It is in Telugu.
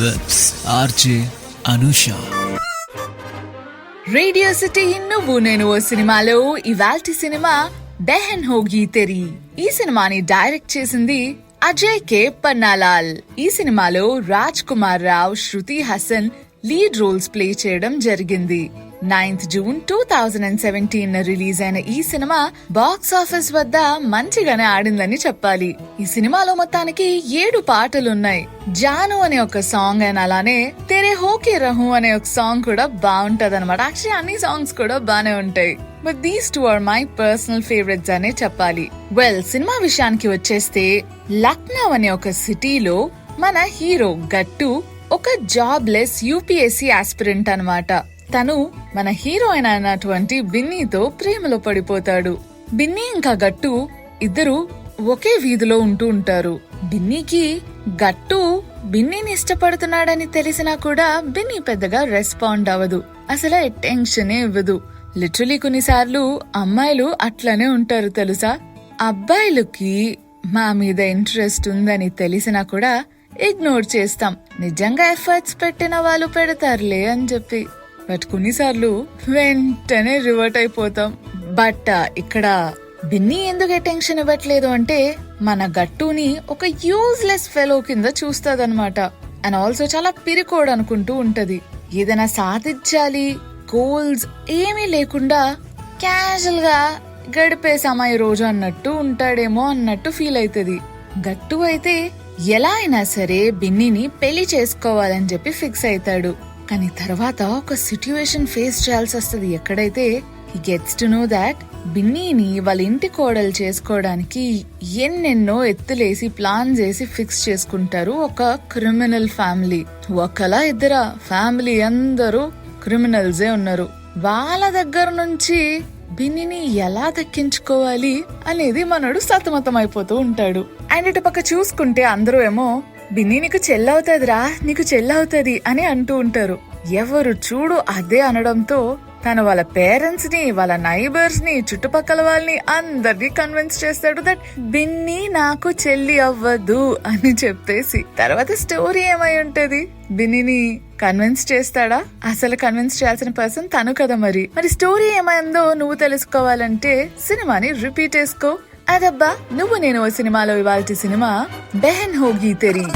With RJ Anusha. Radio city నువ్వు నేను ఓ సినిమాలో ఇవాల్టి సినిమా బెహన్ హోగి తెరీ. ఈ సినిమాని డైరెక్ట్ చేసింది అజయ్ కే పన్నాలాల్. ఈ సినిమాలో Raj Kumar Rao, Shruti Haasan lead roles play చేయడం జరిగింది. 9th June 2017 రిలీజ్ అయిన ఈ సినిమా బాక్స్ ఆఫీస్ వద్ద మంచిగానే ఆడిందని చెప్పాలి. ఈ సినిమాలో మొత్తానికి 7 పాటలున్నాయి. జాను అనే ఒక సాంగ్ అండ్ అలానే తెరే హోకే రహు అనే ఒక సాంగ్ కూడా బాగుంటది అనమాట. యాక్చువల్లీ అన్ని సాంగ్స్ కూడా బానే ఉంటాయి. But these 2 are my personal favourites అనే చెప్పాలి. వెల్, సినిమా విషయానికి వచ్చేస్తే లక్నో అనే ఒక సిటీలో మన హీరో గట్టు ఒక జాబ్లెస్ UPSC ఆస్పిరెంట్ అన్నమాట. తను మన హీరోయిన్ అయినటువంటి బిన్నీతో ప్రేమలో పడిపోతాడు. బిన్నీ ఇంకా గట్టు ఇద్దరు ఒకే వీధిలో ఉంటూ ఉంటారు. బిన్నీకి గట్టు బిన్నీని ఇష్టపడుతున్నాడని తెలిసినా కూడా బిన్నీ పెద్దగా రెస్పాండ్ అవ్వదు. అసలు అటెన్షన్ ఇవ్వదు. లిటరలీ కొన్నిసార్లు అమ్మాయిలు అట్లనే ఉంటారు తెలుసా. అబ్బాయిలకి మా మీద ఇంట్రెస్ట్ ఉందని తెలిసినా కూడా ఇగ్నోర్ చేస్తాం. నిజంగా ఎఫర్ట్స్ పెట్టిన వాళ్ళు పెడతారులే అని చెప్పి. బట్ కొన్నిసార్లు వెంటనే రివర్ట్ అయిపోతాం. బట్ ఇక్కడ బిన్నీ ఎందుకు అటెన్షన్ ఇవ్వట్లేదు అంటే మన గట్టుని ఒక యూజ్లెస్ ఫెలో కింద చూస్తాదన్నమాట. అండ్ ఆల్సో చాలా పిరికోడ్ అనుకుంటూ ఉంటది. ఏదైనా సాధించాలి గోల్స్ ఏమీ లేకుండా క్యాజువల్ గా గడిపే సమయ రోజు అన్నట్టు ఉంటాడేమో అన్నట్టు ఫీల్ అవుతుంది. గట్టు అయితే ఎలా అయినా సరే బిన్నీని పెళ్లి చేసుకోవాలని చెప్పి ఫిక్స్ అవుతాడు. కానీ తర్వాత ఒక సిట్యుయేషన్ ఫేస్ చేయాల్సి వస్తుంది. ఎక్కడైతే he gets to know that బిన్నీని వాళ్ళ ఇంటి కోడలు చేసుకోవడానికి ఎన్నెన్నో ఎత్తులేసి ప్లాన్ చేసి ఫిక్స్ చేసుకుంటారు ఒక క్రిమినల్ ఫ్యామిలీ. ఒకలా ఇద్దరా ఫ్యామిలీ అందరూ క్రిమినల్సే ఉన్నారు. వాళ్ళ దగ్గర నుంచి బిన్నీని ఎలా దక్కించుకోవాలి అనేది మనడు సతమతం అయిపోతూ ఉంటాడు. అండ్ ఇటు పక్క చూసుకుంటే అందరూ ఏమో బిన్నీ నీకు చెల్లవుతుందిరా, నీకు చెల్లవుతుంది అని అంటూ ఉంటారు. ఎవరు చూడు అదే అనడంతో తను వాళ్ళ పేరెంట్స్ ని, వాళ్ళ నైబర్స్ ని, చుట్టుపక్కల వాళ్ళని అందరినీ కన్విన్స్ చేస్తాడు దట్ బిన్నీ నాకు చెల్లి అవ్వదు అని చెప్పేసి. తర్వాత స్టోరీ ఏమై ఉంటది? బిన్నీని కన్విన్స్ చేస్తాడా? అసలు కన్విన్స్ చేయాల్సిన పర్సన్ తను కదా. మరి స్టోరీ ఏమైందో నువ్వు తెలుసుకోవాలంటే సినిమాని రిపీట్ చేసుకో. అదబ్బా నువ్వు నేను ఓ సినిమాలో ఇవాల్టి సినిమా బెహన్ హోగి తెరీ.